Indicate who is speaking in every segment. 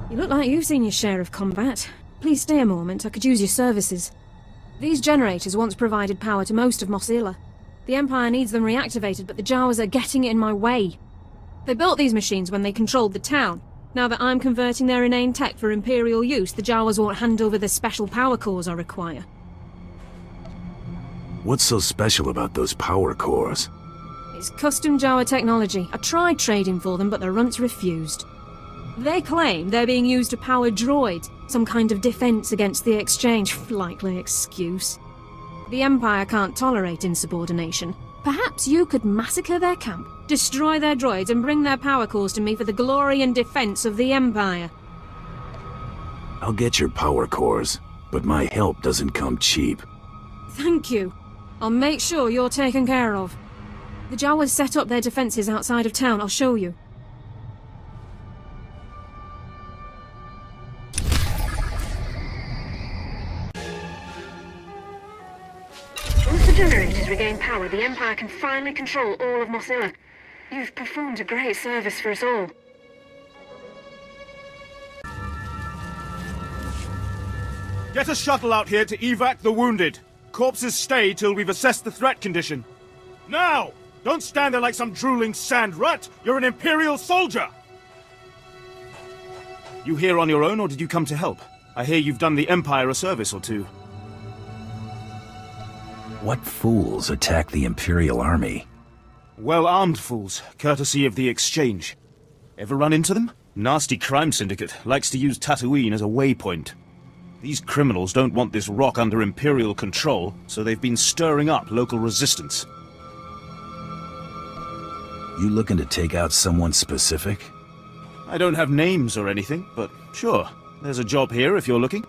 Speaker 1: You look like you've seen your share of combat. Please stay a moment, I could use your services. These generators once provided power to most of Mosila. The Empire needs them reactivated, but the Jawas are getting in my way. They built these machines when they controlled the town. Now that I'm converting their inane tech for Imperial use, the Jawas won't hand over the special power cores I require.
Speaker 2: What's so special about those power cores?
Speaker 1: It's custom Jawa technology. I tried trading for them, but the runts refused. They claim they're being used to power droids, some kind of defense against the exchange. Likely excuse. The Empire can't tolerate insubordination. Perhaps you could massacre their camp, destroy their droids, and bring their power cores to me for the glory and defense of the Empire.
Speaker 2: I'll get your power cores, but my help doesn't come cheap.
Speaker 1: Thank you. I'll make sure you're taken care of. The Jawas set up their defenses outside of town. I'll show you. Once the generators regain power, the Empire can finally control all of Mosila. You've performed a great service for us all.
Speaker 3: Get a shuttle out here to evac the wounded. Corpses stay till we've assessed the threat condition. Now! Don't stand there like some drooling sand rat! You're an Imperial soldier! You here on your own, or did you come to help? I hear you've done the Empire a service or two.
Speaker 2: What fools attack the Imperial Army?
Speaker 3: Well-armed fools, courtesy of the Exchange. Ever run into them? Nasty crime syndicate, likes to use Tatooine as a waypoint. These criminals don't want this rock under Imperial control, so they've been stirring up local resistance.
Speaker 2: You looking to take out someone specific?
Speaker 3: I don't have names or anything, but sure, there's a job here if you're looking.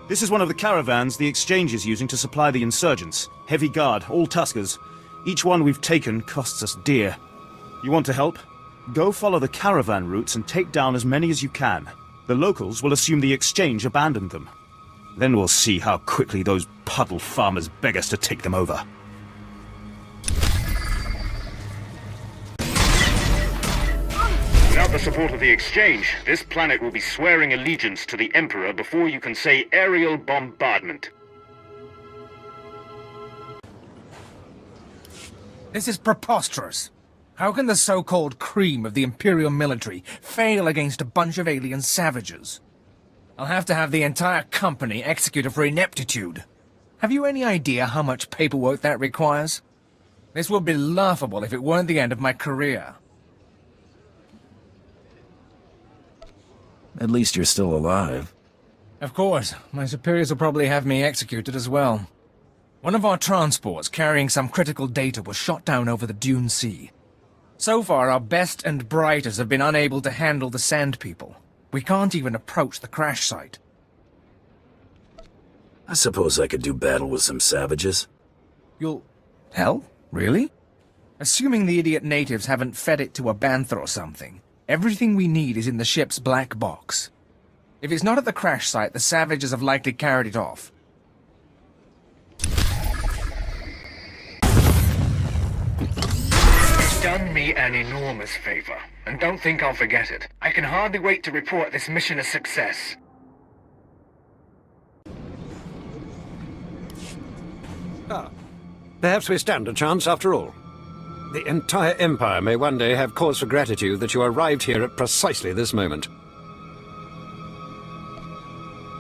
Speaker 3: This is one of the caravans the Exchange is using to supply the insurgents. Heavy guard, all Tuskers. Each one we've taken costs us dear. You want to help? Go follow the caravan routes and take down as many as you can. The locals will assume the Exchange abandoned them. Then we'll see how quickly those puddle farmers beg us to take them over.
Speaker 4: Without the support of the Exchange, this planet will be swearing allegiance to the Emperor before you can say aerial bombardment.
Speaker 5: This is preposterous. How can the so-called cream of the Imperial military fail against a bunch of alien savages? I'll have to have the entire company executed for ineptitude. Have you any idea how much paperwork that requires? This would be laughable if it weren't the end of my career.
Speaker 2: At least you're still alive.
Speaker 5: Of course, my superiors will probably have me executed as well. One of our transports carrying some critical data was shot down over the Dune Sea. So far, our best and brightest have been unable to handle the Sand People. We can't even approach the crash site.
Speaker 2: I suppose I could do battle with some savages.
Speaker 5: You'll... Hell? Really? Assuming the idiot natives haven't fed it to a bantha or something, everything we need is in the ship's black box. If it's not at the crash site, the savages have likely carried it off.
Speaker 4: You've done me an enormous favor, and don't think I'll forget it. I can hardly wait to report this mission a success.
Speaker 6: Perhaps we stand a chance after all. The entire Empire may one day have cause for gratitude that you arrived here at precisely this moment.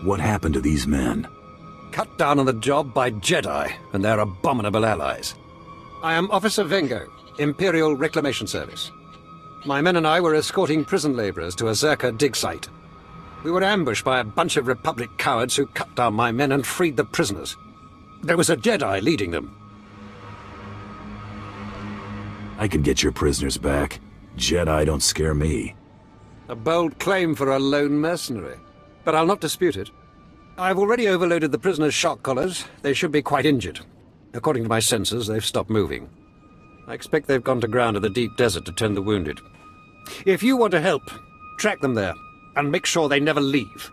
Speaker 2: What happened to these men?
Speaker 6: Cut down on the job by Jedi and their abominable allies. I am Officer Vengo, Imperial Reclamation Service. My men and I were escorting prison laborers to a Zerka dig site. We were ambushed by a bunch of Republic cowards who cut down my men and freed the prisoners. There was a Jedi leading them.
Speaker 2: I could get your prisoners back. Jedi don't scare me.
Speaker 6: A bold claim for a lone mercenary, but I'll not dispute it. I've already overloaded the prisoners' shock collars. They should be quite injured. According to my sensors, they've stopped moving. I expect they've gone to ground in the deep desert to tend the wounded. If you want to help, track them there, and make sure they never leave.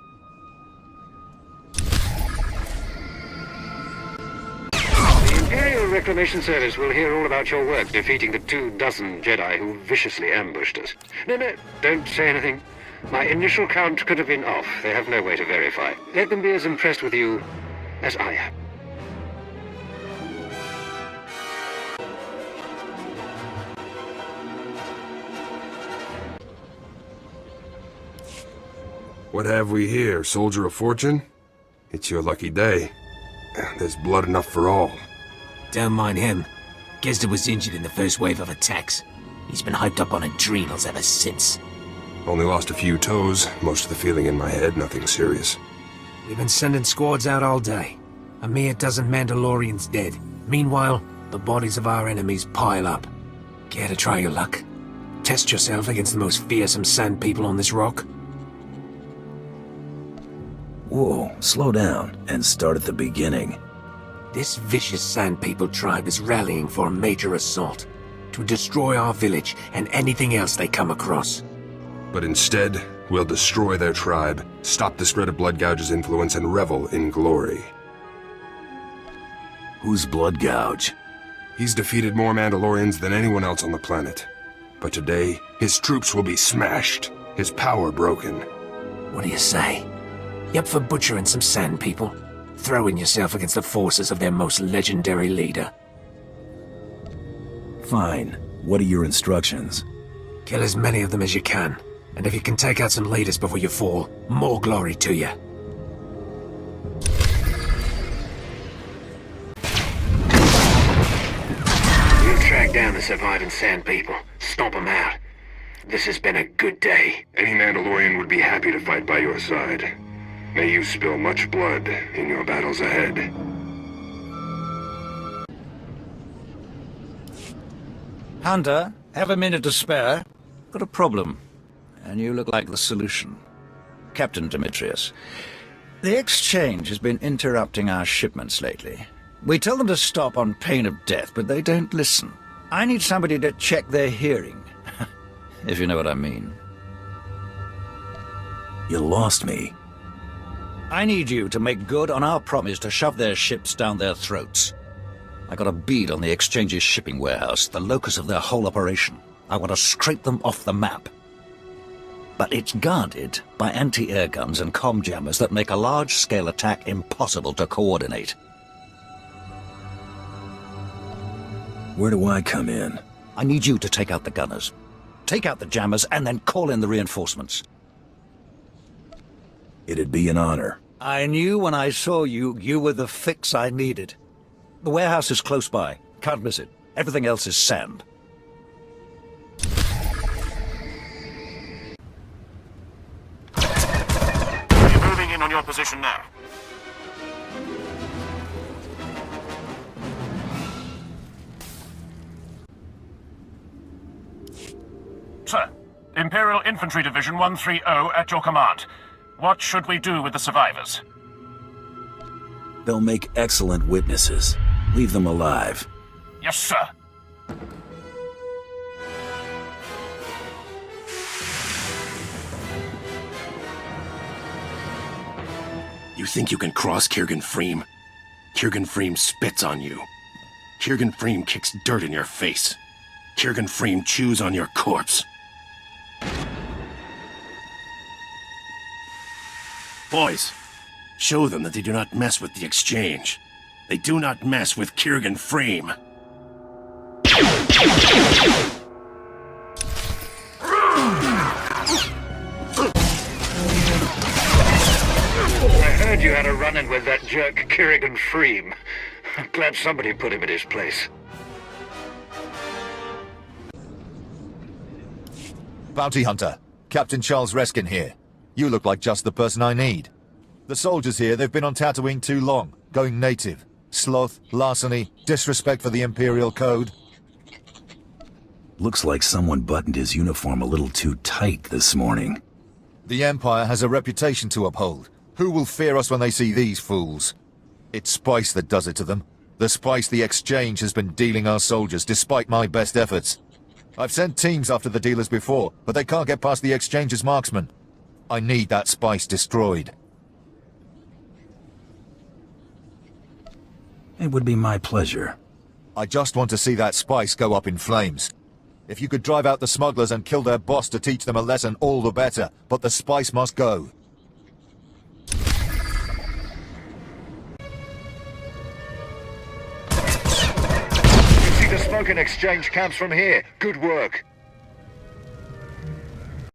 Speaker 4: The Imperial Reclamation Service will hear all about your work defeating the 24 Jedi who viciously ambushed us. No, don't say anything.
Speaker 6: My initial count could have been off. They have no way to verify. Let them be as impressed with you as I am.
Speaker 7: What have we here, soldier of fortune? It's your lucky day. There's blood enough for all.
Speaker 8: Don't mind him. Gesda was injured in the first wave of attacks. He's been hyped up on adrenals ever since.
Speaker 7: Only lost a few toes, most of the feeling in my head, nothing serious.
Speaker 8: We've been sending squads out all day. A mere dozen Mandalorians dead. Meanwhile, the bodies of our enemies pile up. Care to try your luck? Test yourself against the most fearsome sand people on this rock?
Speaker 2: Whoa, slow down and start at the beginning.
Speaker 8: This vicious Sand People tribe is rallying for a major assault to destroy our village and anything else they come across.
Speaker 7: But instead, we'll destroy their tribe, stop the spread of Blood Gouge's influence, and revel in glory.
Speaker 2: Who's Blood Gouge?
Speaker 7: He's defeated more Mandalorians than anyone else on the planet. But today, his troops will be smashed, his power broken.
Speaker 8: What do you say? You up for butchering some Sand People? Throwing yourself against the forces of their most legendary leader?
Speaker 2: Fine. What are your instructions?
Speaker 8: Kill as many of them as you can. And if you can take out some leaders before you fall, more glory to you.
Speaker 6: We'll track down the surviving Sand People. Stomp them out. This has been a good day.
Speaker 7: Any Mandalorian would be happy to fight by your side. May you spill much blood in your battles ahead.
Speaker 9: Hunter, have a minute to spare? Got a problem, and you look like the solution. Captain Demetrius, the Exchange has been interrupting our shipments lately. We tell them to stop on pain of death, but they don't listen. I need somebody to check their hearing, if you know what I mean.
Speaker 2: You lost me.
Speaker 9: I need you to make good on our promise to shove their ships down their throats. I got a bead on the Exchange's shipping warehouse, the locus of their whole operation. I want to scrape them off the map. But it's guarded by anti-air guns and comm jammers that make a large-scale attack impossible to coordinate.
Speaker 2: Where do I come in?
Speaker 9: I need you to take out the gunners. Take out the jammers and then call in the reinforcements.
Speaker 2: It'd be an honor.
Speaker 9: I knew when I saw you, you were the fix I needed. The warehouse is close by. Can't miss it. Everything else is sand.
Speaker 3: You're moving in on your position now. Sir, Imperial Infantry Division 130 at your command. What should we do with the survivors?
Speaker 2: They'll make excellent witnesses. Leave them alive.
Speaker 3: Yes, sir.
Speaker 10: You think you can cross Kirgan Freem? Kirgan Freem spits on you. Kirgan Freem kicks dirt in your face. Kirgan Freem chews on your corpse. Boys, show them that they do not mess with the Exchange. They do not mess with Kirgan Freem.
Speaker 4: I heard you had a run-in with that jerk Kirgan Freem. I'm glad somebody put him in his place.
Speaker 11: Bounty Hunter, Captain Charles Reskin here. You look like just the person I need. The soldiers here, they've been on Tatooine too long, going native. Sloth, larceny, disrespect for the Imperial Code.
Speaker 2: Looks like someone buttoned his uniform a little too tight this morning.
Speaker 11: The Empire has a reputation to uphold. Who will fear us when they see these fools? It's spice that does it to them. The spice the Exchange has been dealing our soldiers, despite my best efforts. I've sent teams after the dealers before, but they can't get past the Exchange's marksmen. I need that spice destroyed.
Speaker 2: It would be my pleasure.
Speaker 11: I just want to see that spice go up in flames. If you could drive out the smugglers and kill their boss to teach them a lesson, all the better. But the spice must go.
Speaker 4: You see the smoke and exchange camps from here. Good work.